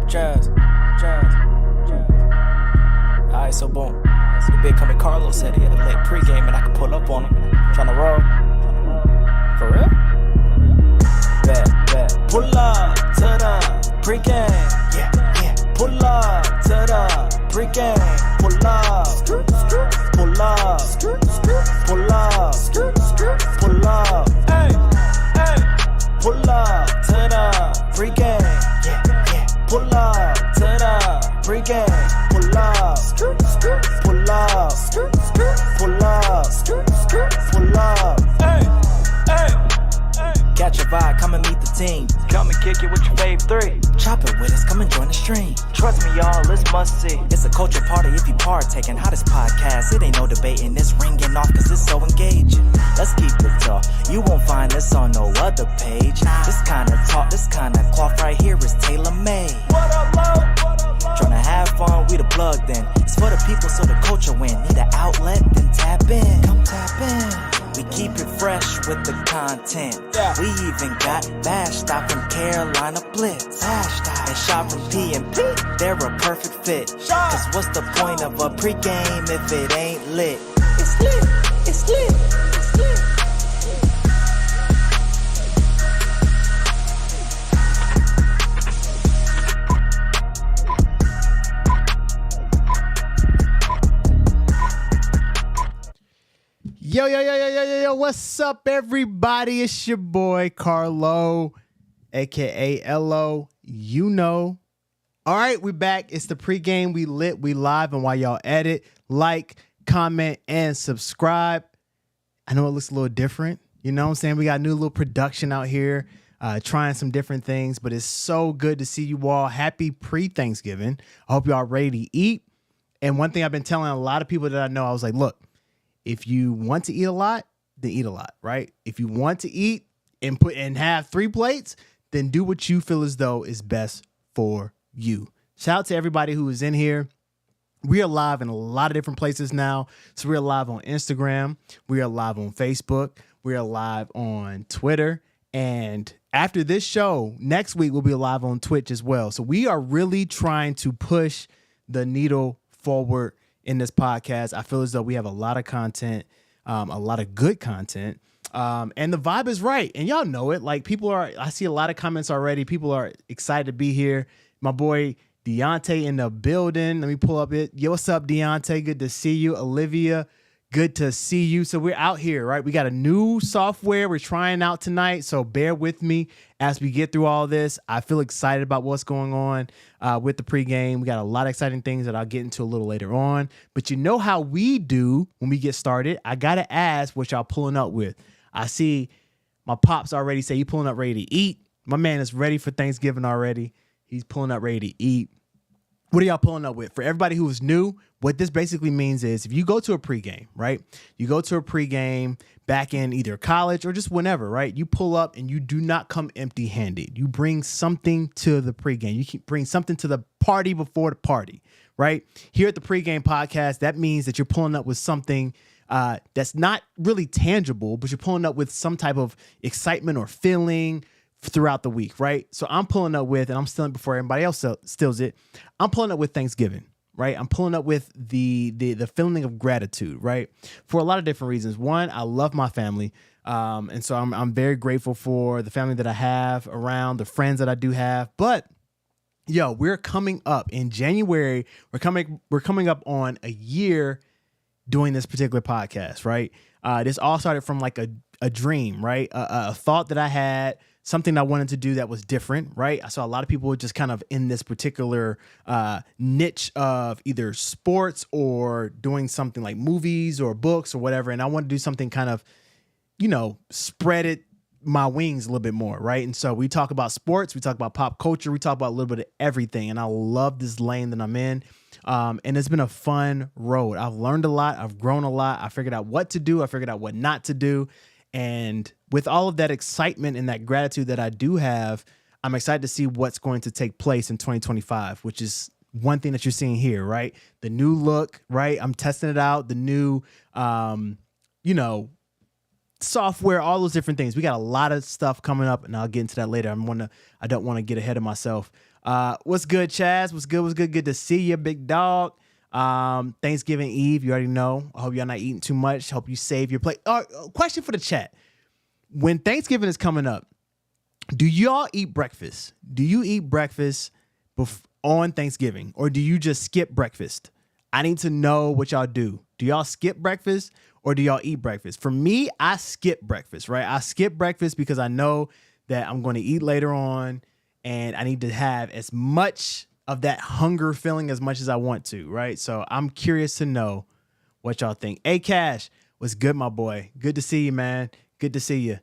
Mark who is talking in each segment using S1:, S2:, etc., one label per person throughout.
S1: Jazz. Alright, so boom. So the big coming Carlos said he had a late pregame and I could pull up on him. Tryna roll. For real? Bet. Pull up to the pregame. Yeah. Pull up to the pregame. Pull up. Pull up. Pull up. Pull up. Hey. Pull up to the pregame. Yeah. Pull up to the pregame. Pull up. Pull up. Pull up. Hey. Catch a vibe, come and meet the team. Come and kick it with your fave 3. Chop it with us, come and join the stream. Trust me, y'all, it's must see. It's a culture party if you partaking. Hottest podcast, it ain't no debating. It's ringing off cause it's so engaging. Let's keep it tall. You won't find this on no other page. This kind of talk, this kind of cloth right here is tailor-made. What up, Lo? Tryna have fun, we the plug then. It's for the people so the culture win. Need an outlet, then tap in. Come tap in. We keep it fresh with the content. We even got Bash Stop from Carolina Blitz. And Shot from P&P, they're a perfect fit. Cause what's the point of a pregame if it ain't lit? It's lit.
S2: Yo, what's up, everybody? It's your boy, Carlo, a.k.a. L.O. You know. All right, we back. It's the pregame. We lit, we live, and while y'all edit, like, comment, and subscribe. I know it looks a little different. You know what I'm saying? We got a new little production out here, trying some different things, but it's so good to see you all. Happy pre-Thanksgiving. I hope y'all ready to eat. And one thing I've been telling a lot of people that I know, I was like, look, if you want to eat a lot, then eat a lot, right? If you want to eat and have 3 plates, then do what you feel as though is best for you. Shout out to everybody who is in here. We are live in a lot of different places now. So we are live on Instagram. We are live on Facebook. We are live on Twitter. And after this show, next week, we'll be live on Twitch as well. So we are really trying to push the needle forward in this podcast. I feel as though we have a lot of content, a lot of good content, and the vibe is right. And y'all know it. Like I see a lot of comments already. People are excited to be here. My boy Deontay in the building. Let me pull up it. Yo, what's up, Deontay? Good to see you. Olivia, good to see you. So we're out here, right? We got a new software we're trying out tonight. So bear with me as we get through all this. I feel excited about what's going on with the pregame. We got a lot of exciting things that I'll get into a little later on. But you know how we do when we get started. I got to ask what y'all pulling up with. I see my pops already say you pulling up ready to eat. My man is ready for Thanksgiving already. He's pulling up ready to eat. What are y'all pulling up with? For everybody who is new, what this basically means is if you go to a pregame, right? You go to a pregame back in either college or just whenever, right? You pull up and you do not come empty-handed. You bring something to the pregame. You can bring something to the party before the party, right? Here at the Pregame Podcast, that means that you're pulling up with something that's not really tangible, but you're pulling up with some type of excitement or feeling throughout the week, right? So I'm pulling up with, and I'm stealing before everybody else steals it, I'm pulling up with Thanksgiving, right? I'm pulling up with the feeling of gratitude, right? For a lot of different reasons. One, I love my family. And so I'm very grateful for the family that I have around, the friends that I do have. But yo, we're coming up in January. We're coming up on a year doing this particular podcast, right? This all started from like a dream, right? A thought that I had, something I wanted to do that was different, right? I saw a lot of people just kind of in this particular niche of either sports or doing something like movies or books or whatever. And I wanted to do something kind of, spread it my wings a little bit more, right? And so we talk about sports, we talk about pop culture, we talk about a little bit of everything. And I love this lane that I'm in. And it's been a fun road. I've learned a lot. I've grown a lot. I figured out what to do. I figured out what not to do. And with all of that excitement and that gratitude that I do have, I'm excited to see what's going to take place in 2025, which is one thing that you're seeing here, right? The new look, right? I'm testing it out. The new, software, all those different things. We got a lot of stuff coming up, and I'll get into that later. I don't want to get ahead of myself. What's good, Chaz? What's good? Good to see you, big dog. Thanksgiving Eve, you already know. I hope y'all not eating too much. Hope you save your plate. Question for the chat. When Thanksgiving is coming up, do y'all eat breakfast? Do you eat breakfast on Thanksgiving, or do you just skip breakfast? I need to know what y'all do. Do y'all skip breakfast, or do y'all eat breakfast? For me, I skip breakfast, right? I skip breakfast because I know that I'm going to eat later on, and I need to have as much of that hunger feeling as much as I want to, right? So I'm curious to know what y'all think. Hey, Cash, what's good, my boy? Good to see you, man. Good to see you.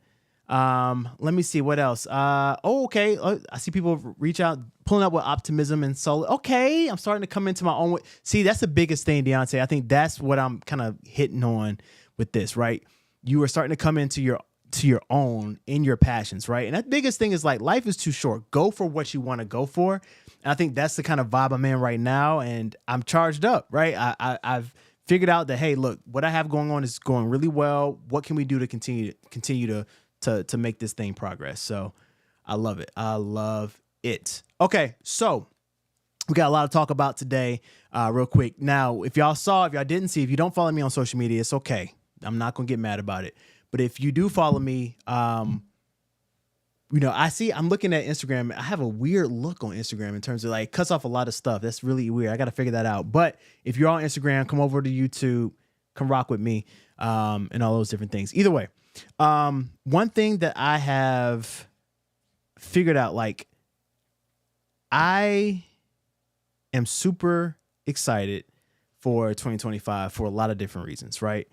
S2: Let me see what else. Okay. I see people reach out, pulling up with optimism and soul. Okay, I'm starting to come into my own way. See, that's the biggest thing, Deontay. I think that's what I'm kind of hitting on with this, right? You are starting to come into your own in your passions, right? And that biggest thing is like, life is too short. Go for what you want to go for. And I think that's the kind of vibe I'm in right now. And I'm charged up, right? I've figured out that, hey, look, what I have going on is going really well. What can we do to continue to make this thing progress? So I love it. I love it. Okay, so we got a lot to talk about today. Real quick. Now, if y'all didn't see, if you don't follow me on social media, it's okay. I'm not gonna get mad about it. But if you do follow me, I'm looking at Instagram. I have a weird look on Instagram in terms of like cuts off a lot of stuff. That's really weird. I got to figure that out. But if you're on Instagram, come over to YouTube, come rock with me, and all those different things. Either way, one thing that I have figured out, like, I am super excited for 2025 for a lot of different reasons, right?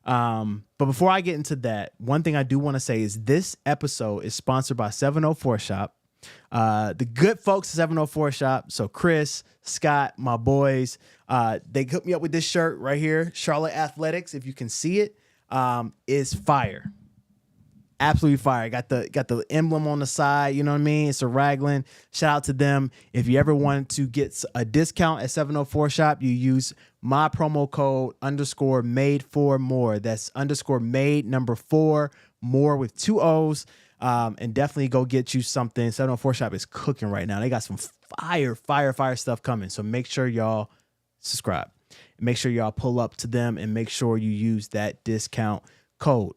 S2: But before I get into that, one thing I do want to say is this episode is sponsored by 704 Shop. The good folks at 704 Shop. So Chris, Scott, my boys, they hooked me up with this shirt right here. Charlotte Athletics, if you can see it, is fire. Absolutely fire. Got the emblem on the side. You know what I mean? It's a raglan. Shout out to them. If you ever want to get a discount at 704 Shop, you use my promo code _made4more. That's _ _made 4more with 2 O's. And definitely go get you something. 704 Shop is cooking right now. They got some fire stuff coming. So make sure y'all subscribe. Make sure y'all pull up to them and make sure you use that discount code.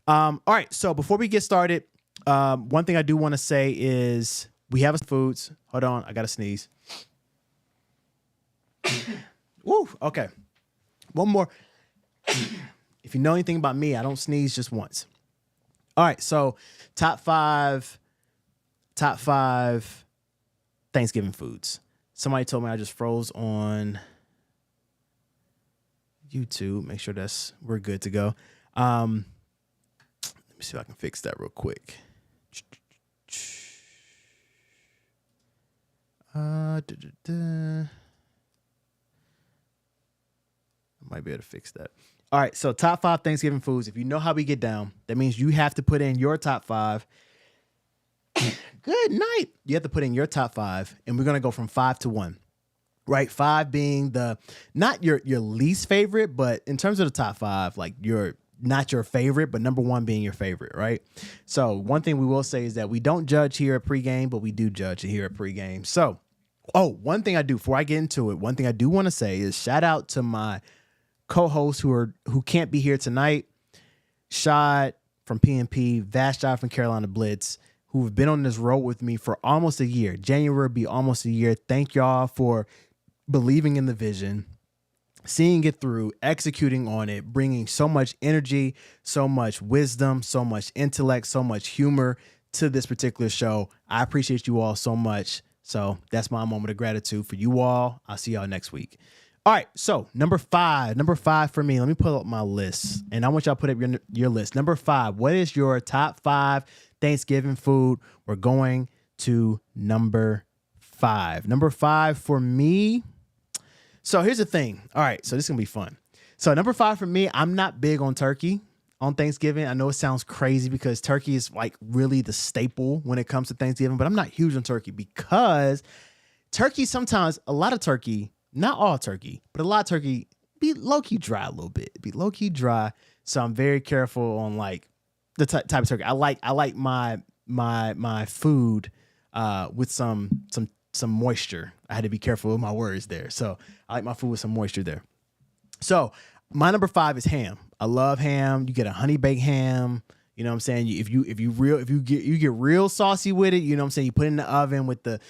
S2: All right. So before we get started, one thing I do want to say is we have foods. Hold on. I got to sneeze. Woo. Okay. One more. If you know anything about me, I don't sneeze just once. All right. So top five Thanksgiving foods. Somebody told me I just froze on YouTube. Make sure we're good to go. Let me see if I can fix that real quick. I might be able to fix that. All right, so top 5 Thanksgiving foods. If you know how we get down, that means you have to put in your top 5. Good night. You have to put in your top 5, and we're going to go from 5 to 1. Right? 5 being not your least favorite, but in terms of the top 5, like not your favorite, but number 1 being your favorite, right? So one thing we will say is that we don't judge here at Pregame, but we do judge here at Pregame. So, one thing I do before I get into it, one thing I do want to say is shout out to my co-hosts who can't be here tonight. Shad from PNP, Vashti from Carolina Blitz, who have been on this road with me for almost a year. January will be almost a year. Thank y'all for believing in the vision, seeing it through, executing on it, bringing so much energy, so much wisdom, so much intellect, so much humor to this particular show. I appreciate you all so much. So that's my moment of gratitude for you all. I'll see y'all next week. All right, so number 5 for me. Let me pull up my list, and I want y'all to put up your list. Number 5, what is your top 5 Thanksgiving food? We're going to number 5. Number 5 for me. So here's the thing. All right, so this is going to be fun. So number 5 for me, I'm not big on turkey on Thanksgiving. I know it sounds crazy because turkey is like really the staple when it comes to Thanksgiving, but I'm not huge on turkey because turkey sometimes, a lot of turkey, not all turkey, but a lot of turkey be low-key dry a little bit. Be low-key dry. So I'm very careful on like the type of turkey. I like my food with some moisture. I had to be careful with my words there. So I like my food with some moisture there. So my number 5 is ham. I love ham. You get a honey baked ham. You know what I'm saying? If you get real saucy with it, you know what I'm saying? You put it in the oven with the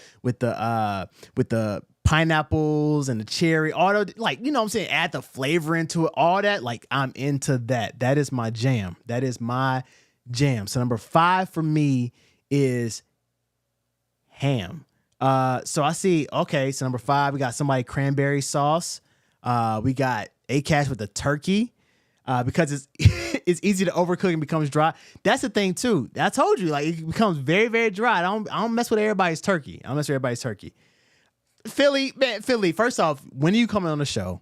S2: pineapples and the cherry, all the, like, you know what I'm saying? Add the flavor into it, all that. Like, I'm into that. That is my jam. That is my jam. So number 5 for me is ham. So I see, okay, so number 5, we got somebody cranberry sauce. We got A-Cash with the turkey. Because it's it's easy to overcook and becomes dry. That's the thing too. I told you, like, it becomes very, very dry. I don't mess with everybody's turkey. I don't mess with everybody's turkey. Philly, first off, when are you coming on the show?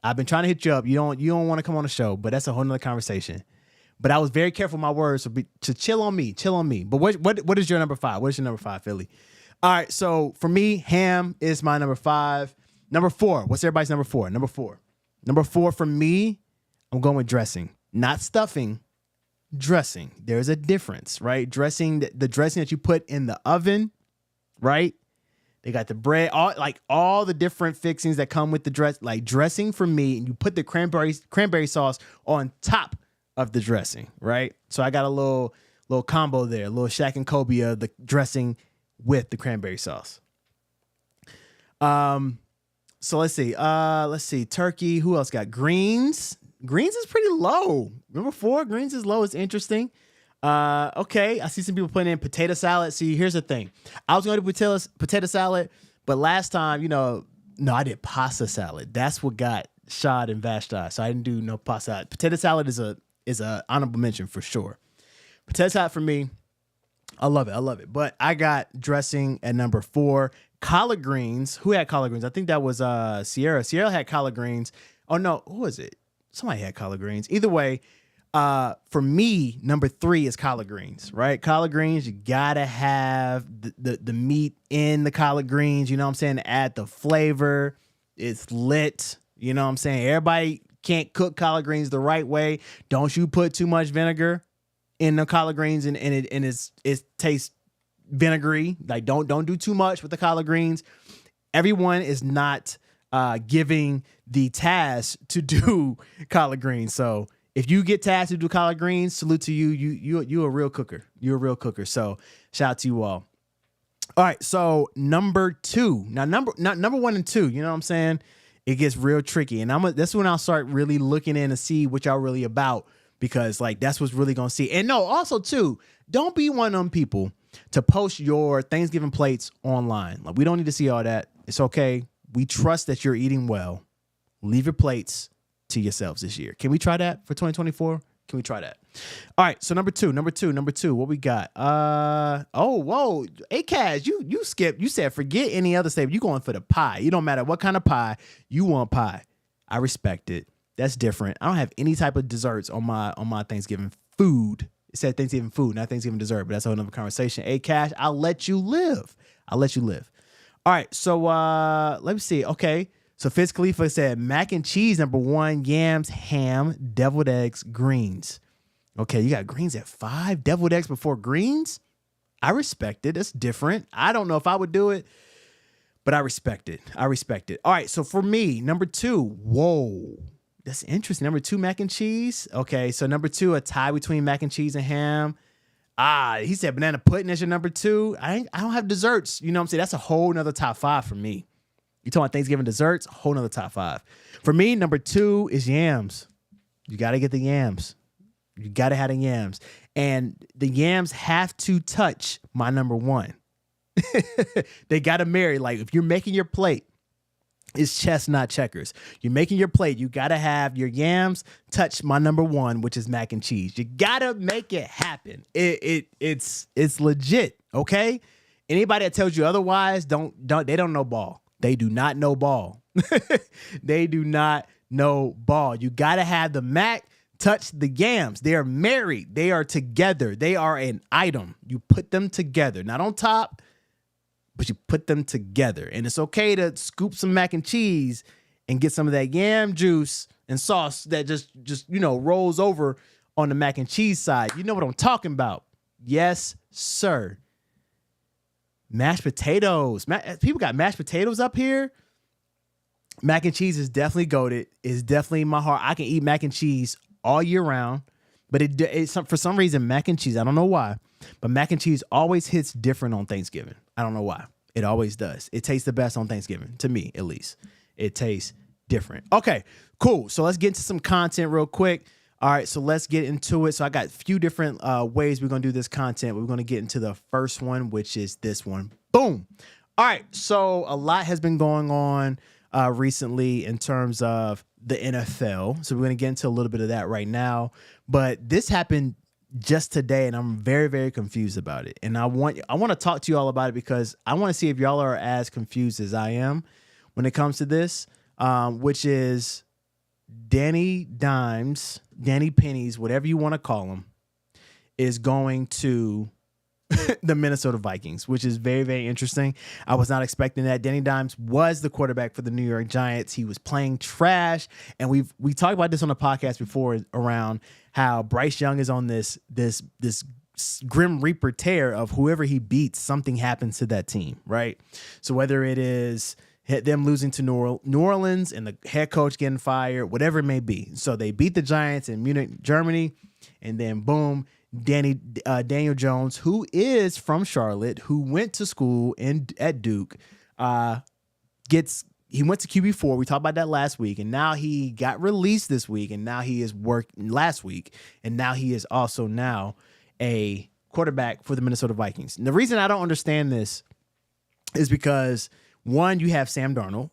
S2: I've been trying to hit you up. You don't want to come on the show, but that's a whole nother conversation. But I was very careful with my words to chill on me. But what is your number 5? What is your number 5, Philly? All right, so for me, ham is my number 5. Number 4, what's everybody's number 4? Number 4 for me, I'm going with dressing, not stuffing, dressing. There's a difference, right? Dressing, the dressing that you put in the oven, right? They got the bread, all the different fixings that come with the dress. Like, dressing for me, and you put the cranberry sauce on top of the dressing, right? So I got a little combo there, a little Shaq and Kobe of the dressing with the cranberry sauce. So let's see. Turkey. Who else got greens? Greens is pretty low. Number 4, greens is low. It's interesting. Okay, I see some people putting in potato salad. See, here's the thing. I was going to do potato salad, but last time, no, I did pasta salad. That's what got Shad and Vashti. So I didn't do no pasta salad. Potato salad is a honorable mention for sure. Potato salad for me, I love it. But I got dressing at number 4. Collard greens. Who had collard greens? I think that was Sierra. Sierra had collard greens. Oh no, who was it? Somebody had collard greens. Either way, for me, number 3 is collard greens, right? Collard greens, you gotta have the meat in the collard greens, you know what I'm saying, to add the flavor. It's lit, you know what I'm saying? Everybody can't cook collard greens the right way. Don't you put too much vinegar in the collard greens and it tastes vinegary. Like, don't do too much with the collard greens. Everyone is not giving the task to do collard greens. So if you get tasked to do collard greens, salute to you. You're a real cooker. You're a real cooker. So shout out to you all. All right. So number 2. Now number 1 and 2, you know what I'm saying? It gets real tricky. And that's when I'll start really looking in to see what y'all really about, because like that's what's really gonna see. And no, also too, don't be one of them people to post your Thanksgiving plates online. Like, we don't need to see all that. It's okay. We trust that you're eating well. Leave your plates to yourselves this year. Can we try that for 2024? Can we try that? All right. So number two, what we got? Whoa. A-Cash, you skipped. You said forget any other staple. You going for the pie. You don't matter what kind of pie. You want pie. I respect it. That's different. I don't have any type of desserts on my Thanksgiving food. It said Thanksgiving food, not Thanksgiving dessert, but that's a whole nother conversation. A-Cash, I'll let you live. All right, so let me see. Okay, so Fitz Khalifa said mac and cheese, number 1, yams, ham, deviled eggs, greens. Okay, you got greens at 5, deviled eggs before greens? I respect it. It's different. I don't know if I would do it, but I respect it. All right, so for me, number 2, whoa. That's interesting. Number 2, mac and cheese. Okay, so number 2, a tie between mac and cheese and ham. He said banana pudding is your number 2. I don't have desserts. You know what I'm saying? That's a whole nother top 5 for me. You talking about Thanksgiving desserts? A whole nother top 5. For me, number 2 is yams. You got to get the yams. You got to have the yams. And the yams have to touch my number 1. They got to marry. Like, if you're making your plate, it's chess, not checkers. You're making your plate. You got to have your yams touch my number 1, which is mac and cheese. You got to make it happen. It's legit, okay? Anybody that tells you otherwise, they don't know ball. They do not know ball. They do not know ball. You got to have the mac touch the yams. They are married. They are together. They are an item. You put them together. Not on top, but you put them together. And it's okay to scoop some mac and cheese and get some of that yam juice and sauce that just rolls over on the mac and cheese side. You know what I'm talking about. Yes, sir. Mashed potatoes. People got mashed potatoes up here. Mac and cheese is definitely goated. It's definitely in my heart. I can eat mac and cheese all year round, but it's for some reason, mac and cheese, I don't know why, but mac and cheese always hits different on Thanksgiving. I don't know why. It always does. It tastes the best on Thanksgiving, to me at least. It tastes different. Okay, cool. So let's get into some content real quick. All right, so let's get into it. So I got a few different ways we're going to do this content. We're going to get into the first one, which is this one. Boom. All right, so a lot has been going on recently in terms of the NFL. So we're going to get into a little bit of that right now. But this happened just today, and I'm very, very confused about it. And I want to talk to you all about it because I want to see if y'all are as confused as I am when it comes to this, which is Danny Dimes, Danny Pennies, whatever you want to call him, is going to the Minnesota Vikings, which is very, very interesting. I was not expecting that. Danny Dimes was the quarterback for the New York Giants. He was playing trash, and we talked about this on the podcast before around how Bryce Young is on this Grim Reaper tear of whoever he beats, something happens to that team, right? So whether it is them losing to New Orleans and the head coach getting fired, whatever it may be. So they beat the Giants in Munich, Germany, and then boom, Daniel Jones, who is from Charlotte, who went to school at Duke, he went to QB4. We talked about that last week, and now he got released this week, and now he is last week, and now he is also now a quarterback for the Minnesota Vikings. And the reason I don't understand this is because, one, you have Sam Darnold,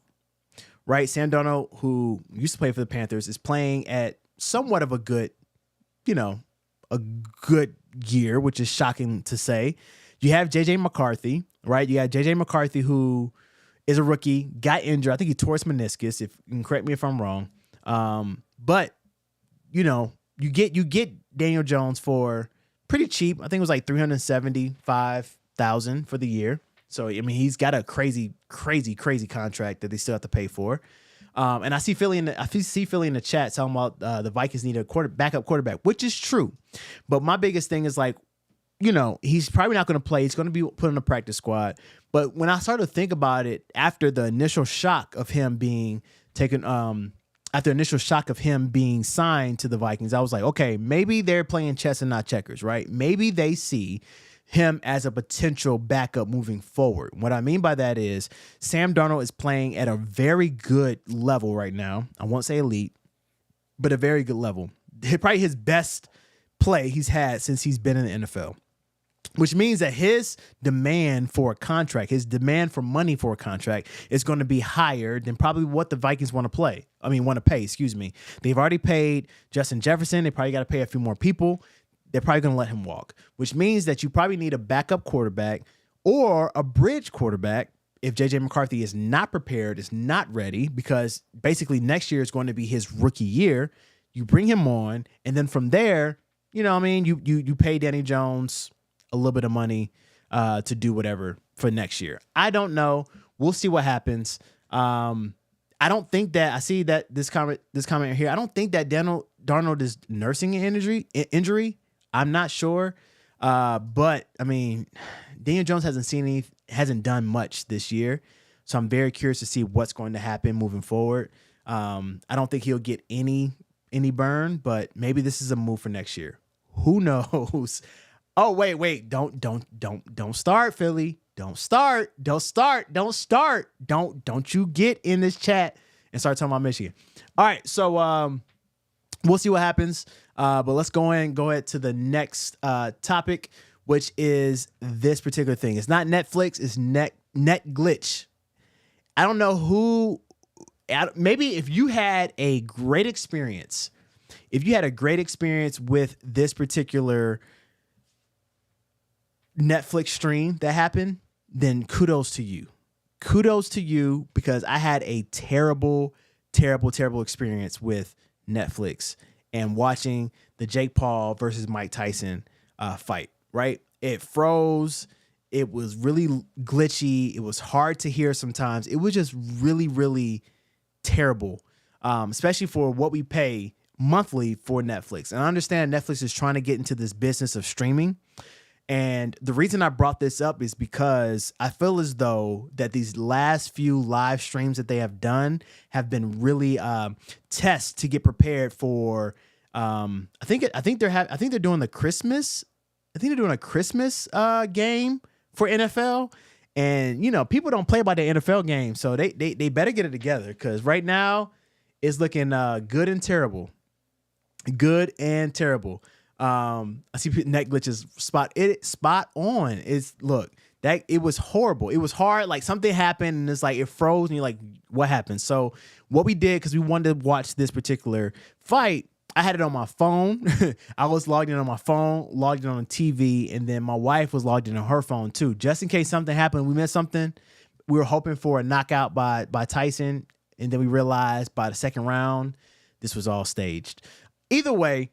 S2: right? Sam Darnold, who used to play for the Panthers, is playing at somewhat of a good year, which is shocking to say. You have J.J. McCarthy, right? You got J.J. McCarthy, who is a rookie, got injured. I think he tore his meniscus, if you can correct me if I'm wrong. But, you get Daniel Jones for pretty cheap. I think it was like $375,000 for the year. So, I mean, he's got a crazy, crazy, crazy contract that they still have to pay for. And I see Philly in the chat talking about the Vikings need a backup quarterback, which is true. But my biggest thing is like, he's probably not going to play. He's going to be put in a practice squad. But when I started to think about it, after the initial shock of him being taken, after initial shock of him being signed to the Vikings, I was like, okay, maybe they're playing chess and not checkers, right? Maybe they see him as a potential backup moving forward. What I mean by that is Sam Darnold is playing at a very good level right now. I won't say elite, but a very good level. Probably his best play he's had since he's been in the NFL, which means that his demand for a contract, his demand for money for a contract is going to be higher than probably what the Vikings want to pay, excuse me. They've already paid Justin Jefferson. They probably got to pay a few more people. They're probably going to let him walk, which means that you probably need a backup quarterback or a bridge quarterback if J.J. McCarthy is not prepared, is not ready, because basically next year is going to be his rookie year. You bring him on, and then from there, you pay Danny Jones a little bit of money to do whatever for next year. I don't know. We'll see what happens. I don't think that I see that this comment here. I don't think that Darnold is nursing an injury. I'm not sure. But I mean, Daniel Jones hasn't done much this year. So I'm very curious to see what's going to happen moving forward. I don't think he'll get any burn, but maybe this is a move for next year. Who knows? Oh, wait. Don't start, Philly. Don't start. Don't you get in this chat and start talking about Michigan. All right. So, we'll see what happens. But let's go ahead to the next topic, which is this particular thing. It's not Netflix. It's net glitch. I don't know who. Maybe if you had a great experience, with this particular Netflix stream that happened, then kudos to you. Kudos to you, because I had a terrible, terrible, terrible experience with Netflix and watching the Jake Paul versus Mike Tyson fight, right? It froze. It was really glitchy. It was hard to hear sometimes. It was just really, really terrible, especially for what we pay monthly for Netflix. And I understand Netflix is trying to get into this business of streaming. And the reason I brought this up is because I feel as though that these last few live streams that they have done have been really tests to get prepared for. I think they're doing the Christmas. I think they're doing a Christmas game for NFL. And people don't play by the NFL game, so they better get it together, because right now it's looking good and terrible. Good and terrible. I see net glitches spot on. It was horrible. It was hard. Like something happened and it's like it froze and you're like, what happened? So what we did, because we wanted to watch this particular fight, I had it on my phone. I was logged in on my phone, logged in on TV, and then my wife was logged in on her phone too, just in case something happened. We missed something. We were hoping for a knockout by Tyson, and then we realized by the second round, this was all staged. Either way,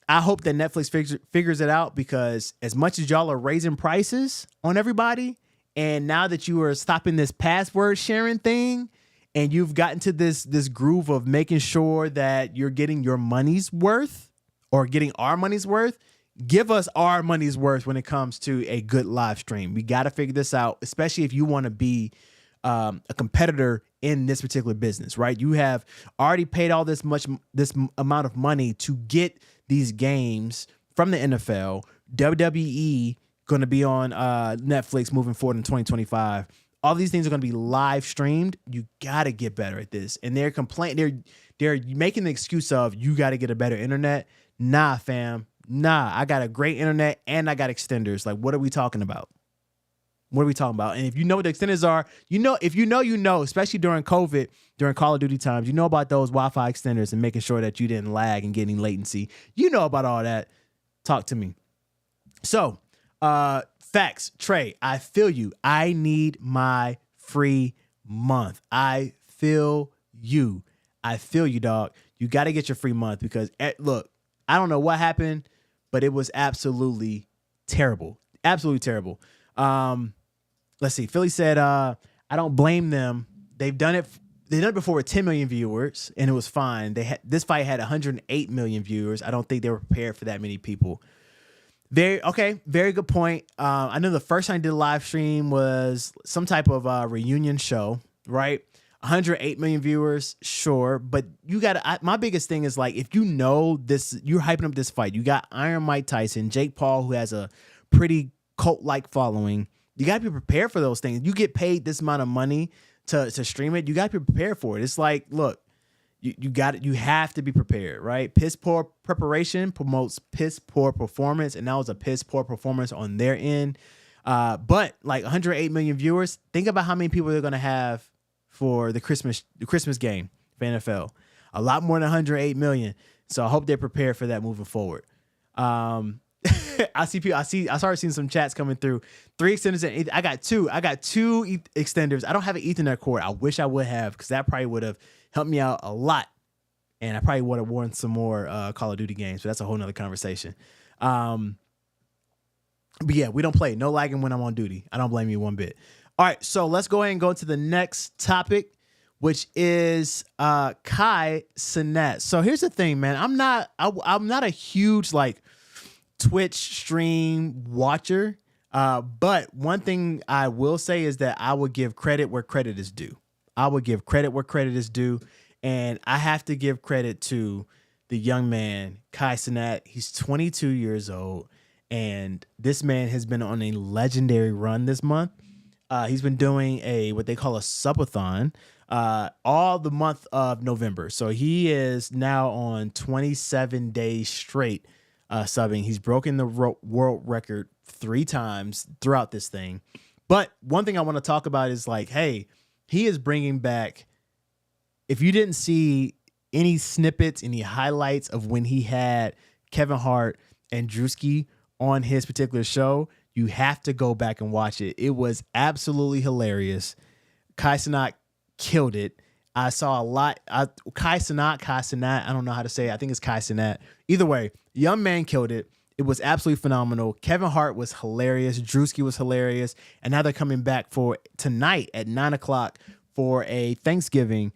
S2: I hope that Netflix figures it out, because as much as y'all are raising prices on everybody, and now that you are stopping this password sharing thing, and you've gotten to this groove of making sure that you're getting your money's worth, or getting our money's worth, give us our money's worth when it comes to a good live stream. We got to figure this out, especially if you want to be a competitor in this particular business, right? You have already paid all this amount of money to get these games from the NFL. WWE going to be on Netflix moving forward in 2025. All these things are going to be live streamed. You got to get better at this. And they're they're making the excuse of, you got to get a better internet. Nah, fam. Nah, I got a great internet and I got extenders. Like, what are we talking about? What are we talking about? And if you know what the extenders are, if you know, especially during COVID, during Call of Duty times, you know about those Wi-Fi extenders and making sure that you didn't lag and getting latency. You know about all that. Talk to me. So, facts, Trey, I feel you. I need my free month. I feel you. I feel you, dog. You got to get your free month, because look, I don't know what happened, but it was absolutely terrible. Absolutely terrible. Let's see. Philly said, I don't blame them. They've done it before with 10 million viewers, and it was fine. This fight had 108 million viewers. I don't think they were prepared for that many people. Very good point. I know the first time I did a live stream was some type of reunion show, right? 108 million viewers, sure, but you got my biggest thing is, like, if you know this, you're hyping up this fight. You got Iron Mike Tyson, Jake Paul, who has a pretty cult-like following. You got to be prepared for those things. You get paid this amount of money to stream it. You got to be prepared for it. It's like, look, you have to be prepared, right? Piss poor preparation promotes piss poor performance, and that was a piss poor performance on their end. But like 108 million viewers, think about how many people they're going to have for the Christmas game for NFL. A lot more than 108 million. So I hope they're prepared for that moving forward. I started seeing some chats coming through. 3 extenders, and I got two extenders. I don't have an Ethernet cord. I wish I would have, because that probably would have helped me out a lot, and I probably would have won some more Call of Duty games. But that's a whole nother conversation. But yeah, we don't play. No lagging when I'm on duty. I don't blame you one bit. All right, so let's go ahead and go to the next topic, which is Kai Cenat. So here's the thing, man. I'm not a huge like Twitch stream watcher, but one thing I will say is that I would give credit where credit is due. And I have to give credit to the young man, Kai Cenat. He's 22 years old, and this man has been on a legendary run this month. He's been doing what they call a subathon all the month of November. So he is now on 27 days straight subbing. He's broken the world record 3 times throughout this thing. But one thing I want to talk about is like, hey, he is bringing back, if you didn't see any snippets, any highlights of when he had Kevin Hart and Drewski on his particular show, you have to go back and watch it. It was absolutely hilarious. Kai Cenat killed it. I saw a lot. Kai Cenat, I don't know how to say it. I think it's Kai Cenat. Either way, young man killed it. It was absolutely phenomenal. Kevin Hart was hilarious. Drewski was hilarious. And now they're coming back for tonight at 9:00 for a Thanksgiving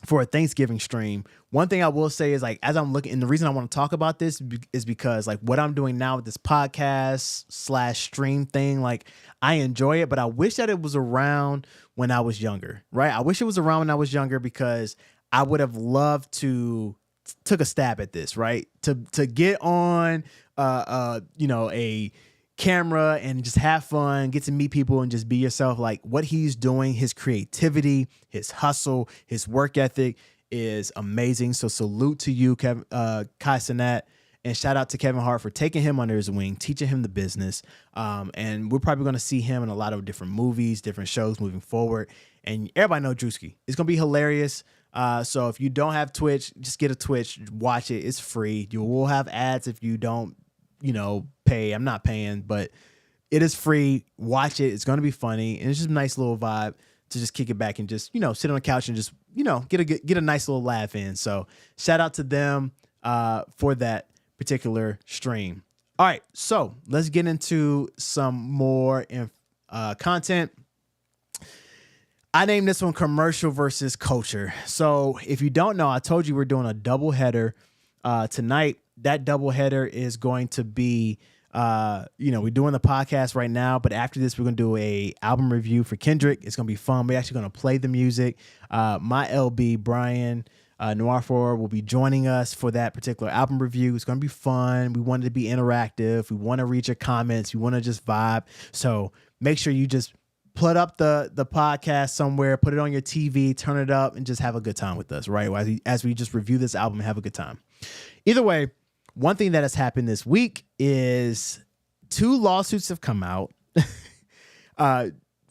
S2: for a Thanksgiving stream. One thing I will say is, like, as I'm looking, and the reason I want to talk about this is because, like, what I'm doing now with this podcast / stream thing, like, I enjoy it, but I wish that it was around when I was younger, right? I wish it was around when I was younger, because I would have loved to took a stab at this, right? To get on, a camera and just have fun, get to meet people and just be yourself. Like, what he's doing, his creativity, his hustle, his work ethic is amazing. So salute to you, Kevin, Kai Cenat, and shout out to Kevin Hart for taking him under his wing, teaching him the business. And we're probably going to see him in a lot of different movies, different shows moving forward. And everybody know Drewski. It's going to be hilarious. So if you don't have Twitch, just get a Twitch, watch it. It's free. You will have ads if you don't, pay. I'm not paying, but it is free. Watch it. It's going to be funny. And it's just a nice little vibe to just kick it back and just, sit on the couch and just, get a nice little laugh in. So shout out to them for that particular stream. All right. So let's get into some more content. I named this one Commercial versus Culture. So if you don't know, I told you we're doing a double header tonight. That double header is going to be, we're doing the podcast right now, but after this, we're going to do a album review for Kendrick. It's going to be fun. We're actually going to play the music. My LB, Brian Noir4, will be joining us for that particular album review. It's going to be fun. We want it to be interactive. We want to read your comments. We want to just vibe. So make sure you just put up the podcast somewhere, put it on your TV, turn it up, and just have a good time with us, right? As we just review this album and have a good time. Either way, one thing that has happened this week is 2 lawsuits have come out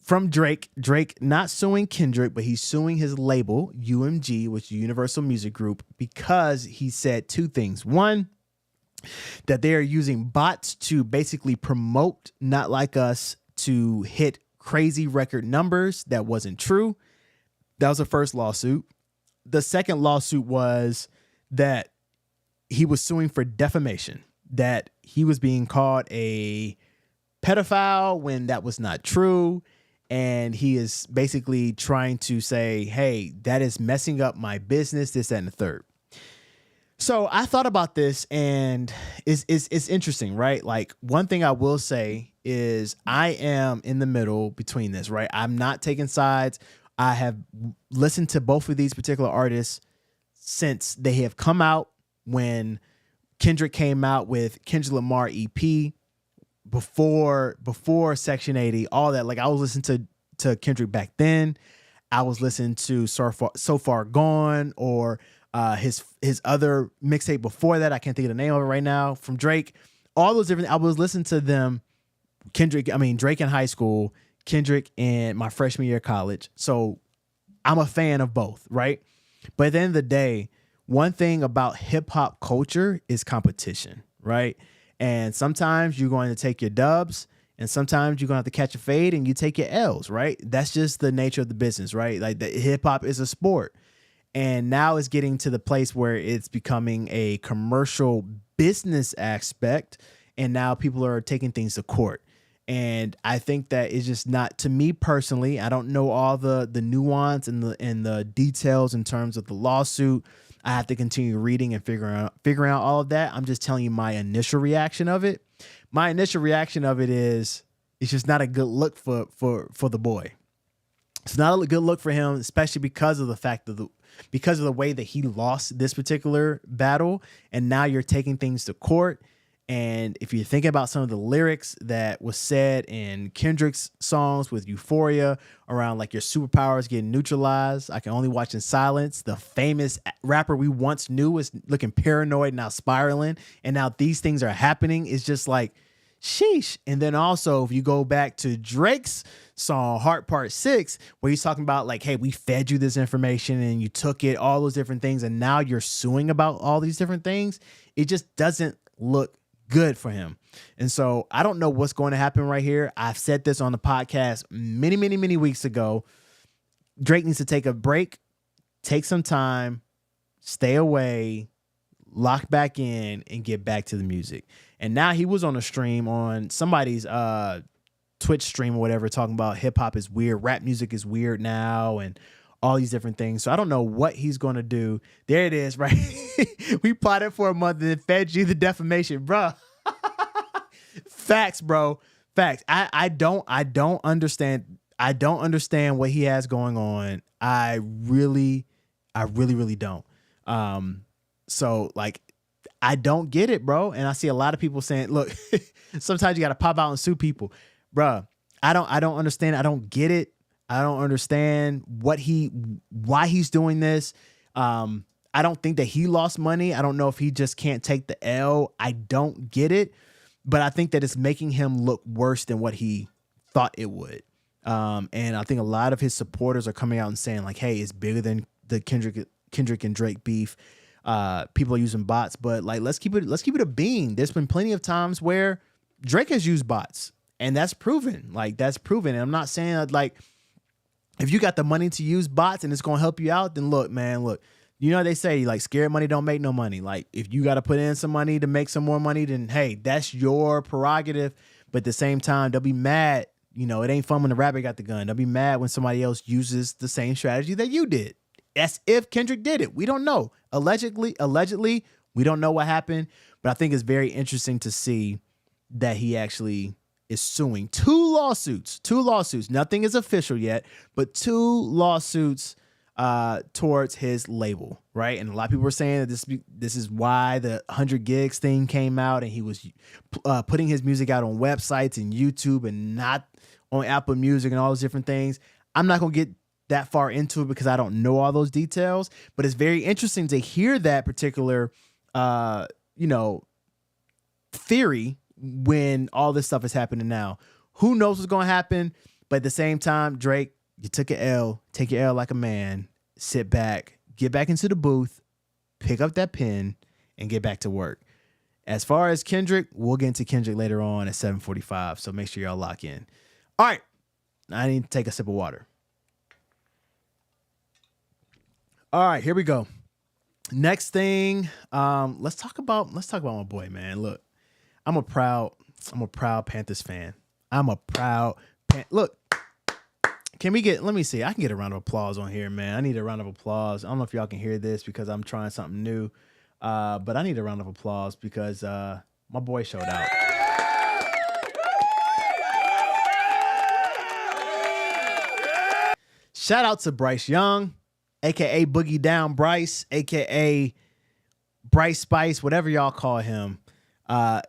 S2: from Drake. Drake not suing Kendrick, but he's suing his label, UMG, which is Universal Music Group, because he said 2 things. One, that they are using bots to basically promote Not Like Us to hit crazy record numbers. That wasn't true. That was the first lawsuit. The second lawsuit was that he was suing for defamation, that he was being called a pedophile when that was not true. And he is basically trying to say, hey, that is messing up my business, this, that, and the third. So I thought about this, and it's interesting, right? Like, one thing I will say is I am in the middle between this, right? I'm not taking sides. I have listened to both of these particular artists since they have come out. When Kendrick came out with Kendrick Lamar EP, before Section 80, all that, like, I was listening to Kendrick back then. I was listening to So Far Gone, or his other mixtape before that. I can't think of the name of it right now, from Drake. All those different, I was listening to them. Drake in high school, Kendrick in my freshman year of college. So I'm a fan of both, right? But at the end of the day, one thing about hip hop culture is competition, right? And sometimes you're going to take your dubs, and sometimes you're going to have to catch a fade and you take your L's, right? That's just the nature of the business, right? Like, the hip hop is a sport. And now it's getting to the place where it's becoming a commercial business aspect. And now people are taking things to court. And I think that it's just not, to me personally, I don't know all the nuance and the details in terms of the lawsuit. I have to continue reading and figuring out all of that. I'm just telling you my initial reaction of it. My initial reaction of it is, it's just not a good look for the boy. It's not a good look for him, especially because of the way that he lost this particular battle. And now you're taking things to court. And if you're thinking about some of the lyrics that was said in Kendrick's songs with Euphoria around, like, your superpowers getting neutralized, I can only watch in silence. The famous rapper we once knew was looking paranoid, now spiraling. And now these things are happening. It's just like, sheesh. And then also, if you go back to Drake's song, Heart Part 6, where he's talking about, like, hey, we fed you this information and you took it, all those different things, and now you're suing about all these different things. It just doesn't look good for him. And so I don't know what's going to happen right here. I've said this on the podcast many, many, many weeks ago. Drake needs to take a break, take some time, stay away, lock back in, and get back to the music. And now he was on a stream on somebody's Twitch stream or whatever, talking about hip hop is weird, rap music is weird now, and all these different things. So I don't know what he's going to do. There it is, right? We plotted for a month and then fed you the defamation, bro. Facts, bro. Facts. I don't understand. I don't understand what he has going on. I really don't. So like, I don't get it, bro. And I see a lot of people saying, look, sometimes you got to pop out and sue people, bro. I don't understand. I don't get it. I don't understand why he's doing this. I don't think that he lost money. I don't know if he just can't take the L. I don't get it, but I think that it's making him look worse than what he thought it would. And I think a lot of his supporters are coming out and saying like, hey, it's bigger than the Kendrick and Drake beef. People are using bots, but like, let's keep it a bean. There's been plenty of times where Drake has used bots, and that's proven. And I'm not saying that, like, if you got the money to use bots and it's going to help you out, then look, you know, they say like scared money don't make no money. Like if you got to put in some money to make some more money, then hey, that's your prerogative. But at the same time, they'll be mad. You know, it ain't fun when the rabbit got the gun. They'll be mad when somebody else uses the same strategy that you did. That's if Kendrick did it. We don't know. Allegedly, we don't know what happened. But I think it's very interesting to see that he actually is suing two lawsuits. Nothing is official yet, but 2 lawsuits towards his label, right? And a lot of people were saying that this is why the 100 gigs thing came out, and he was putting his music out on websites and YouTube and not on Apple Music and all those different things. I'm not going to get that far into it because I don't know all those details, but it's very interesting to hear that particular, theory when all this stuff is happening now. Who knows what's going to happen? But at the same time, Drake, you took an L. Take your L like a man. Sit back. Get back into the booth. Pick up that pen and get back to work. As far as Kendrick, we'll get into Kendrick later on at 7:45. So make sure y'all lock in. All right. I need to take a sip of water. All right, here we go. Next thing, let's talk about my boy, man. Look, I'm a proud Panthers fan. Look, let me see. I can get a round of applause on here, man. I need a round of applause. I don't know if y'all can hear this because I'm trying something new. But I need a round of applause because my boy showed out. Shout out to Bryce Young, a.k.a. Boogie Down Bryce, a.k.a. Bryce Spice, whatever y'all call him. I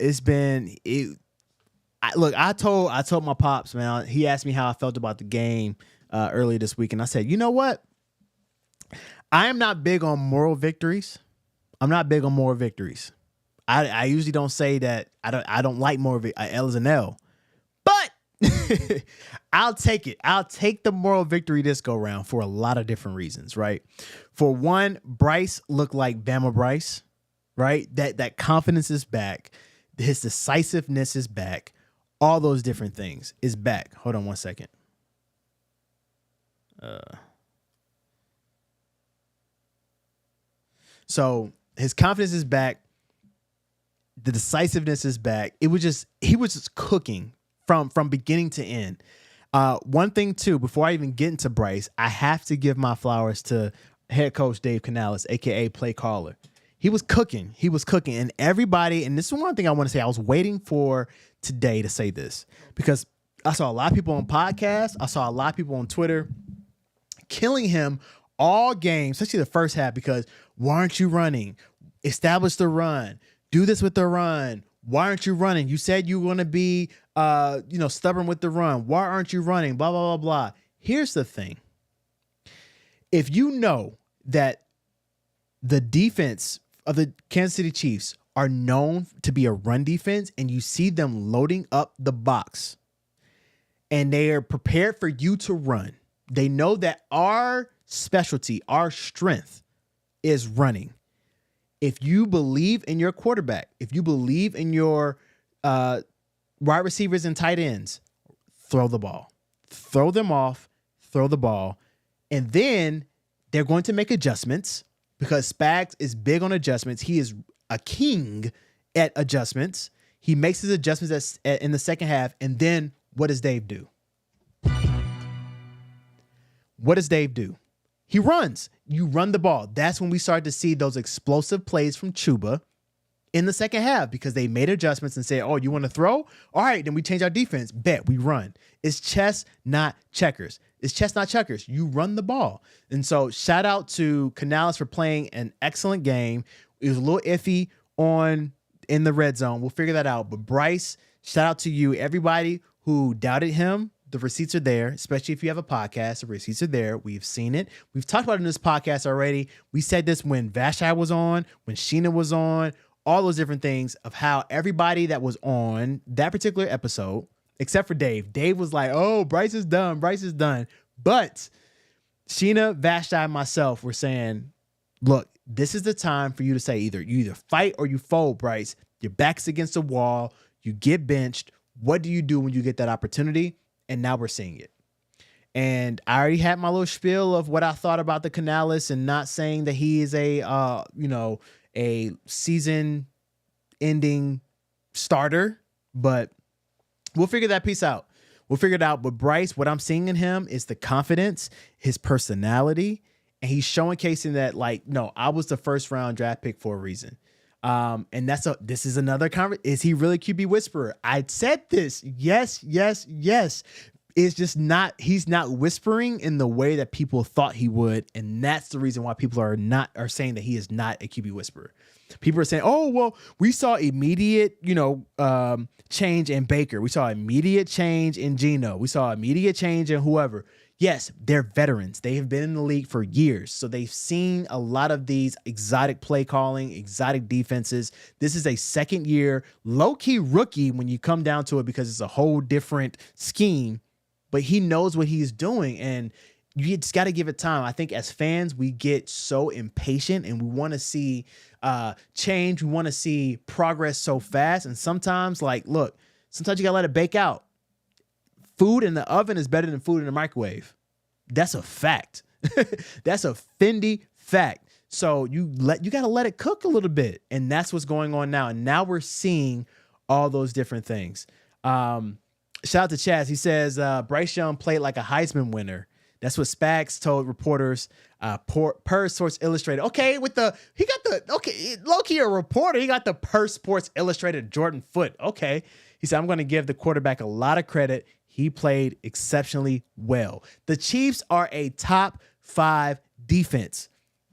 S2: told my pops, man, he asked me how I felt about the game earlier this week. And I said, you know what? I am not big on moral victories. I usually don't say that. I don't like moral L is an L. But I'll take it. I'll take the moral victory this go round for a lot of different reasons, right? For one, Bryce looked like Bama Bryce, right? That confidence is back. His decisiveness is back. All those different things is back. Hold on one second. So his confidence is back. The decisiveness is back. He was just cooking from beginning to end. One thing too, before I even get into Bryce, I have to give my flowers to head coach Dave Canales, aka play caller. He was cooking, and everybody. And this is one thing I want to say. I was waiting for today to say this because I saw a lot of people on podcasts. I saw a lot of people on Twitter killing him all game, especially the first half, because why aren't you running? Establish the run. Do this with the run. Why aren't you running? You said you were going to be, stubborn with the run. Why aren't you running? Blah, blah, blah, blah. Here's the thing. If you know that the defense of the Kansas City Chiefs are known to be a run defense and you see them loading up the box and they are prepared for you to run, they know that our specialty, our strength is running. If you believe in your quarterback, if you believe in your wide receivers and tight ends, throw the ball. Throw them off, throw the ball. And then they're going to make adjustments because Spags is big on adjustments. He is a king at adjustments. He makes his adjustments in the second half. And then what does Dave do? he runs. You run the ball. That's when we started to see those explosive plays from Chuba in the second half because they made adjustments and said, oh, you want to throw? All right, then we change our defense. Bet, we run. It's chess, not checkers. It's chess, not checkers. You run the ball. And so shout out to Canales for playing an excellent game. It was a little iffy in the red zone. We'll figure that out. But Bryce, shout out to you. Everybody who doubted him, the receipts are there, especially if you have a podcast. The receipts are there. We've seen it. We've talked about it in this podcast already. We said this when Vashai was on, when Sheena was on, all those different things of how everybody that was on that particular episode, except for Dave. Dave was like, oh, Bryce is done. Bryce is done. But Sheena, Vashti, and myself were saying, look, this is the time for you to say you either fight or you fold, Bryce. Your back's against the wall. You get benched. What do you do when you get that opportunity? And now we're seeing it. And I already had my little spiel of what I thought about the Canales and not saying that he is a season-ending starter, but we'll figure that piece out. We'll figure it out. But Bryce, what I'm seeing in him is the confidence, his personality, and he's showcasing that, like, no, I was the first round draft pick for a reason. And this is another conversation. Is he really QB whisperer? I said this. Yes. It's just not, he's not whispering in the way that people thought he would. And that's the reason why people are saying that he is not a QB whisperer. People are saying, oh, well, we saw immediate, change in Baker. We saw immediate change in Geno. We saw immediate change in whoever. Yes, they're veterans. They have been in the league for years. So they've seen a lot of these exotic play calling, exotic defenses. This is a second year, low-key rookie when you come down to it because it's a whole different scheme. But he knows what he's doing, and you just got to give it time. I think as fans, we get so impatient, and we want to see change. We want to see progress so fast. And sometimes, sometimes you got to let it bake out. Food in the oven is better than food in the microwave. That's a fact. That's a Fendi fact. So you got to let it cook a little bit. And that's what's going on now. And now we're seeing all those different things. Shout out to Chaz. He says, Bryce Young played like a Heisman winner. That's what Spags told reporters per Sports Illustrated. Okay, low-key a reporter. He got the per Sports Illustrated Jordan Foot. Okay. He said, I'm going to give the quarterback a lot of credit. He played exceptionally well. The Chiefs are a top 5 defense.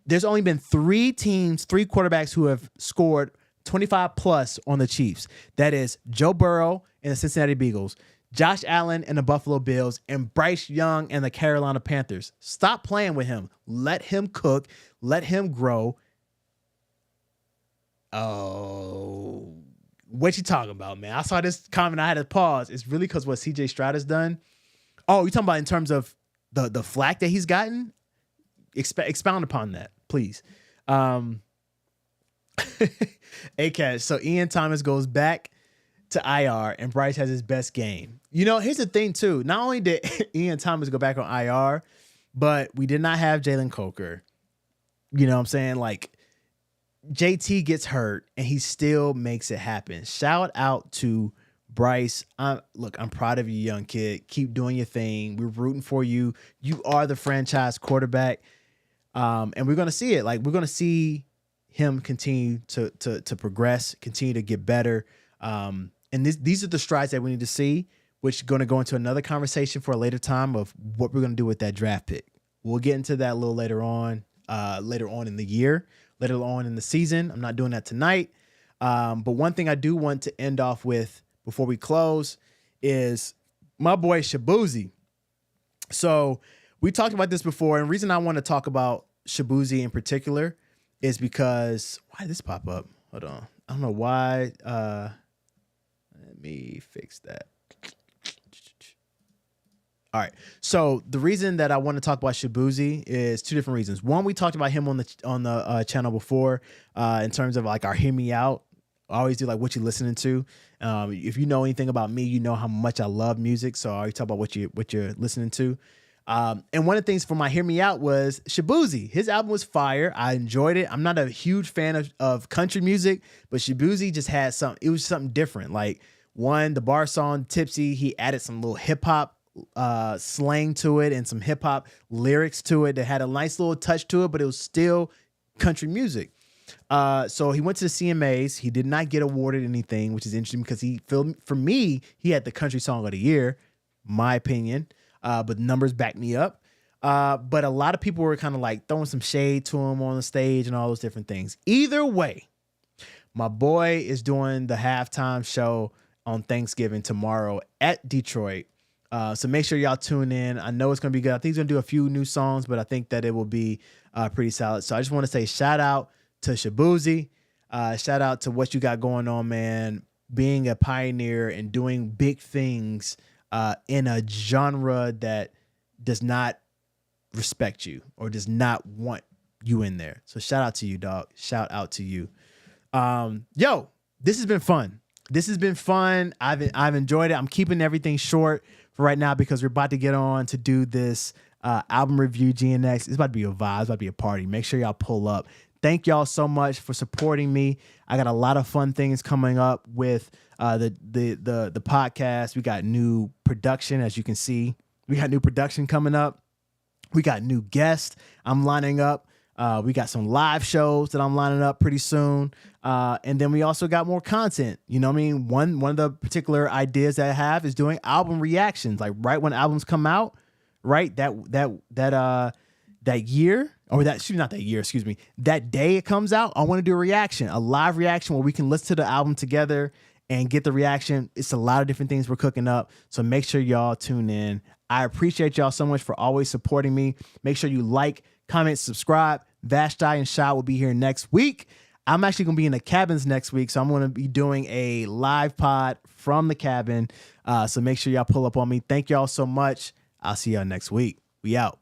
S2: There's only been 3 quarterbacks who have scored 25 plus on the Chiefs. That is Joe Burrow and the Cincinnati Bengals, Josh Allen and the Buffalo Bills, and Bryce Young and the Carolina Panthers. Stop playing with him. Let him cook. Let him grow. Oh, what you talking about, man? I saw this comment. I had to pause. It's really because what CJ Stroud has done. Oh, you talking about in terms of the flack that he's gotten? Expound upon that, please. ACAS. So Ian Thomas goes back to IR and Bryce has his best game. Here's the thing too. Not only did Ian Thomas go back on IR, but we did not have Jalen Coker. You know what I'm saying? Like, JT gets hurt and he still makes it happen. Shout out to Bryce. I'm proud of you, young kid. Keep doing your thing. We're rooting for you. You are the franchise quarterback. And we're going to see it. Like, we're going to see him continue to progress, continue to get better. And these are the strides that we need to see, which is going to go into another conversation for a later time of what we're going to do with that draft pick. We'll get into that a little later on in the year, later on in the season. I'm not doing that tonight. But one thing I do want to end off with before we close is my boy Shabuzi. So we talked about this before, and the reason I want to talk about Shabuzi in particular is because why did this pop up? Hold on. I don't know why. Let me fix that. All right. So the reason that I want to talk about Shabuzi is 2 different reasons. One, we talked about him on the channel before in terms of like our Hear Me Out. I always do like what you're listening to. If you know anything about me, you know how much I love music. So I always talk about what you're listening to. And one of the things for my Hear Me Out was Shabuzi. His album was fire. I enjoyed it. I'm not a huge fan of country music, but Shabuzi just had something. It was something different. Like the bar song Tipsy, he added some little hip hop slang to it and some hip hop lyrics to it that had a nice little touch to it, but it was still country music. So he went to the CMAs. He did not get awarded anything, which is interesting because for me, he had the country song of the year, my opinion. But numbers back me up. But a lot of people were kind of like throwing some shade to him on the stage and all those different things. Either way, my boy is doing the halftime show on Thanksgiving tomorrow at Detroit. So make sure y'all tune in. I know it's going to be good. I think he's going to do a few new songs, but I think that it will be pretty solid. So I just want to say shout out to Shabuzi. Shout out to what you got going on, man. Being a pioneer and doing big things in a genre that does not respect you or does not want you in there. So shout out to you, dog. Shout out to you. Yo, this has been fun. I've enjoyed it. I'm keeping everything short for right now because we're about to get on to do this album review GNX. It's about to be a vibe. It's about to be a party. Make sure y'all pull up. Thank y'all so much for supporting me. I got a lot of fun things coming up with the podcast. We got new production, as you can see. We got new production coming up. We got new guests I'm lining up. We got some live shows that I'm lining up pretty soon. And then we also got more content. You know what I mean? One of the particular ideas that I have is doing album reactions. Like right when albums come out, right? That year, or that day it comes out, I want to do a reaction, a live reaction where we can listen to the album together and get the reaction. It's a lot of different things we're cooking up. So make sure y'all tune in. I appreciate y'all so much for always supporting me. Make sure you like, comment, subscribe. Vashti and Shah will be here next week. I'm actually going to be in the cabins next week, so I'm going to be doing a live pod from the cabin. So make sure y'all pull up on me. Thank y'all so much. I'll see y'all next week. We out.